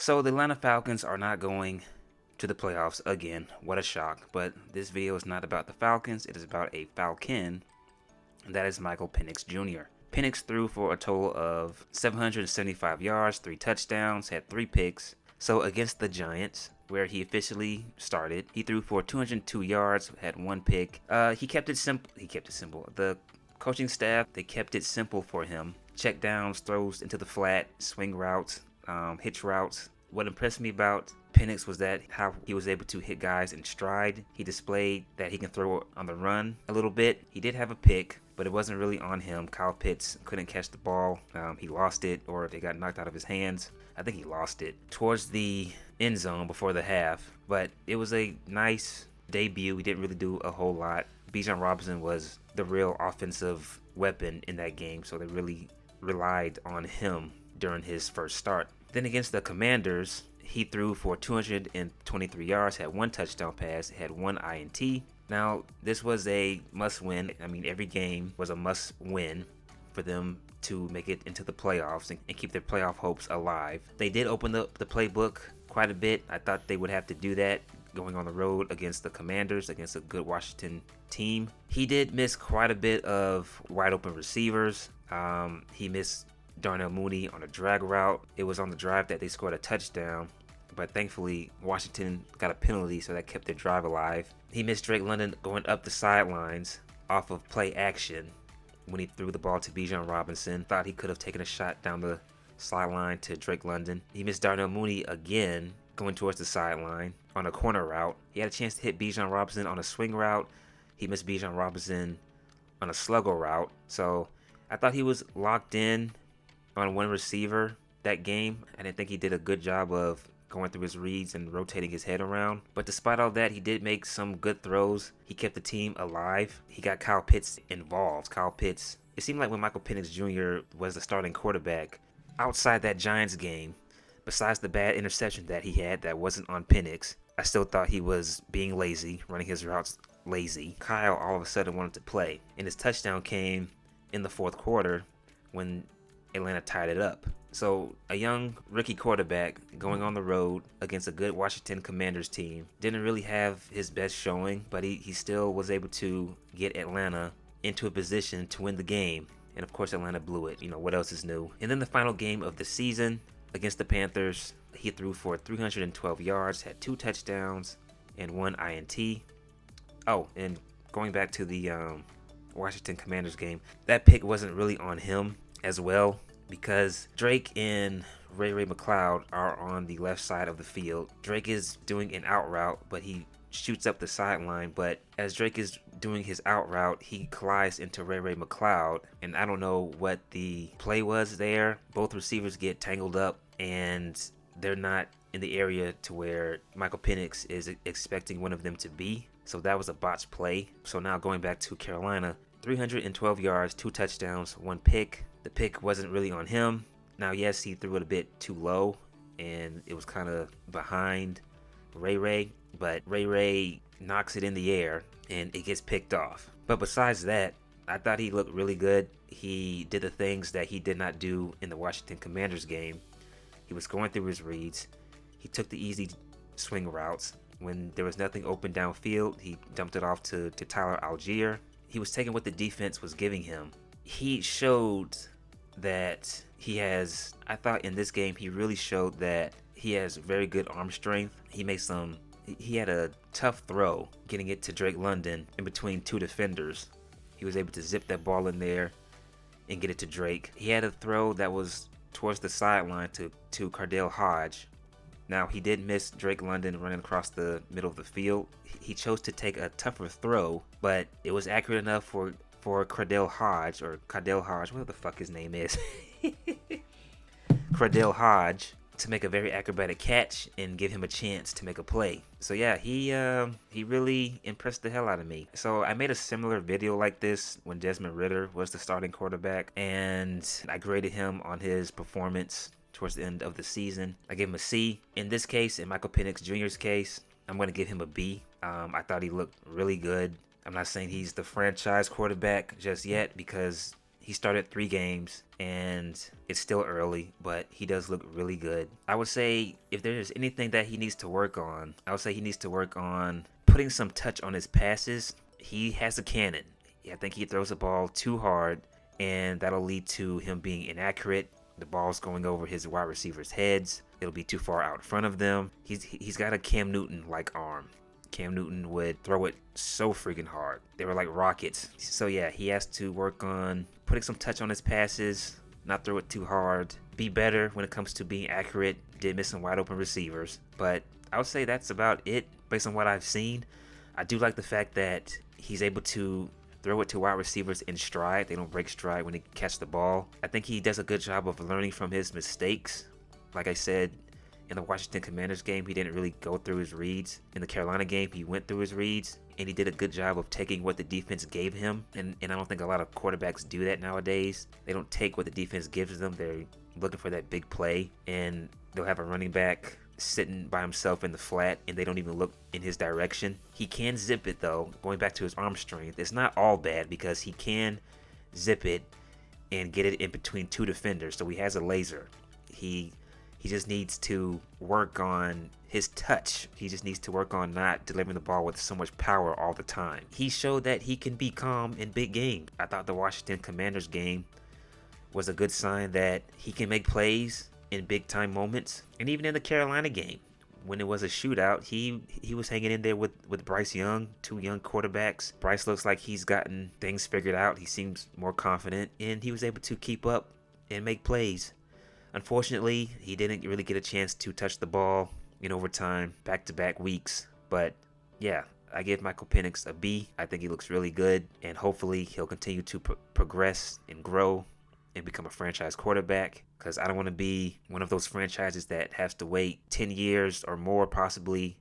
So the Atlanta Falcons are not going to the playoffs again. What a shock. But this video is not about the Falcons. It is about a Falcon, and that is Michael Penix Jr. Penix threw for a total of 775 yards, 3 touchdowns, had 3 picks. So against the Giants, where he officially started, he threw for 202 yards, had 1 pick. He kept it simple. The coaching staff, they kept it simple for him. Check downs, throws into the flat, swing routes, hitch routes. What impressed me about Penix was that how he was able to hit guys in stride. He displayed that he can throw on the run a little bit. He did have a pick, but it wasn't really on him. Kyle Pitts couldn't catch the ball. He lost it, or it got knocked out of his hands. I think he lost it towards the end zone before the half. But it was a nice debut. He didn't really do a whole lot. Bijan Robinson was the real offensive weapon in that game, so they really relied on him during his first start. Then against the Commanders, he threw for 223 yards, had 1 touchdown pass, had 1 INT. Now, this was a must-win. I mean, every game was a must-win for them to make it into the playoffs and keep their playoff hopes alive. They did open up the playbook quite a bit. I thought they would have to do that going on the road against the Commanders, against a good Washington team. He did miss quite a bit of wide-open receivers. He missed Darnell Mooney on a drag route. It was on the drive that they scored a touchdown, but thankfully Washington got a penalty, so that kept their drive alive. He missed Drake London going up the sidelines off of play action when he threw the ball to Bijan Robinson. Thought he could have taken a shot down the sideline to Drake London. He missed Darnell Mooney again going towards the sideline on a corner route. He had a chance to hit Bijan Robinson on a swing route. He missed Bijan Robinson on a sluggo route. So I thought he was locked in on one receiver that game. I didn't think he did a good job of going through his reads and rotating his head around. But despite all that, he did make some good throws. He kept the team alive. He got Kyle Pitts involved. Kyle Pitts, it seemed like when Michael Penix Jr. was the starting quarterback, outside that Giants game, besides the bad interception that he had that wasn't on Penix, I still thought he was being lazy, running his routes lazy. Kyle all of a sudden wanted to play, and his touchdown came in the 4th quarter when Atlanta tied it up. So a young rookie quarterback going on the road against a good Washington Commanders team didn't really have his best showing, but he still was able to get Atlanta into a position to win the game. And of course Atlanta blew it. You know, what else is new? And then the final game of the season against the Panthers, he threw for 312 yards, had 2 touchdowns and 1 INT. Oh, and going back to the Washington Commanders game, that pick wasn't really on him as well, because Drake and Ray McCloud are on the left side of the field. Drake is doing an out route, but he shoots up the sideline. But as Drake is doing his out route, he collides into Ray McCloud, and I don't know what the play was there. Both receivers get tangled up, and they're not in the area to where Michael Penix is expecting one of them to be. So that was a botched play. So now going back to Carolina, 312 yards, 2 touchdowns, 1 pick. The pick wasn't really on him. Now, yes, he threw it a bit too low, and it was kind of behind Ray, but Ray knocks it in the air, and it gets picked off. But besides that, I thought he looked really good. He did the things that he did not do in the Washington Commanders game. He was going through his reads. He took the easy swing routes. When there was nothing open downfield, he dumped it off to Tyler Algier. He was taking what the defense was giving him. He showed that he has, I thought in this game, he really showed that he has very good arm strength. He had a tough throw getting it to Drake London in between 2 defenders. He was able to zip that ball in there and get it to Drake. He had a throw that was towards the sideline to Cardale Hodge. Now, he did miss Drake London running across the middle of the field. He chose to take a tougher throw, but it was accurate enough for Cardale Hodge, whatever the fuck his name is, Cardale Hodge, to make a very acrobatic catch and give him a chance to make a play. So yeah, he really impressed the hell out of me. So I made a similar video like this when Desmond Ridder was the starting quarterback, and I graded him on his performance towards the end of the season. I gave him a C. In this case, in Michael Penix Jr.'s case, I'm going to give him a B. I thought he looked really good. I'm not saying he's the franchise quarterback just yet, because He started 3 games and it's still early, but he does look really good. I would say if there's anything that he needs to work on, I would say he needs to work on putting some touch on his passes. He has a cannon. I think he throws the ball too hard, and that'll lead to him being inaccurate. The ball's going over his wide receivers' heads. It'll be too far out in front of them. He's got a Cam Newton-like arm. Cam Newton would throw it so freaking hard. They were like rockets. So yeah, he has to work on putting some touch on his passes, not throw it too hard, be better when it comes to being accurate. Did miss some wide open receivers, but I would say that's about it based on what I've seen. I do like the fact that he's able to throw it to wide receivers in stride. They don't break stride when they catch the ball. I think he does a good job of learning from his mistakes. Like I said, in the Washington Commanders game, he didn't really go through his reads. In the Carolina game, he went through his reads, and he did a good job of taking what the defense gave him. And I don't think a lot of quarterbacks do that nowadays. They don't take what the defense gives them. They're looking for that big play, and they'll have a running back sitting by himself in the flat, and they don't even look in his direction. He can zip it, though. Going back to his arm strength, it's not all bad because he can zip it and get it in between 2 defenders, so he has a laser. He just needs to work on his touch. He just needs to work on not delivering the ball with so much power all the time. He showed that he can be calm in big games. I thought the Washington Commanders game was a good sign that he can make plays in big time moments. And even in the Carolina game, when it was a shootout, he was hanging in there with Bryce Young, 2 young quarterbacks. Bryce looks like he's gotten things figured out. He seems more confident, and he was able to keep up and make plays. Unfortunately, he didn't really get a chance to touch the ball in overtime, back-to-back weeks. But yeah, I give Michael Penix a B. I think he looks really good, and hopefully he'll continue to progress and grow and become a franchise quarterback, because I don't want to be one of those franchises that has to wait 10 years or more possibly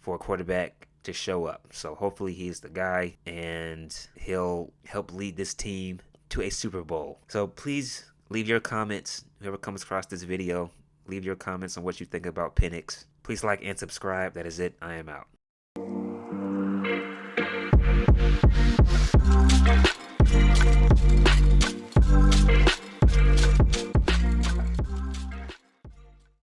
for a quarterback to show up. So hopefully he's the guy, and he'll help lead this team to a Super Bowl. So please leave your comments. Whoever comes across this video, leave your comments on what you think about Penix. Please like and subscribe. That is it. I am out.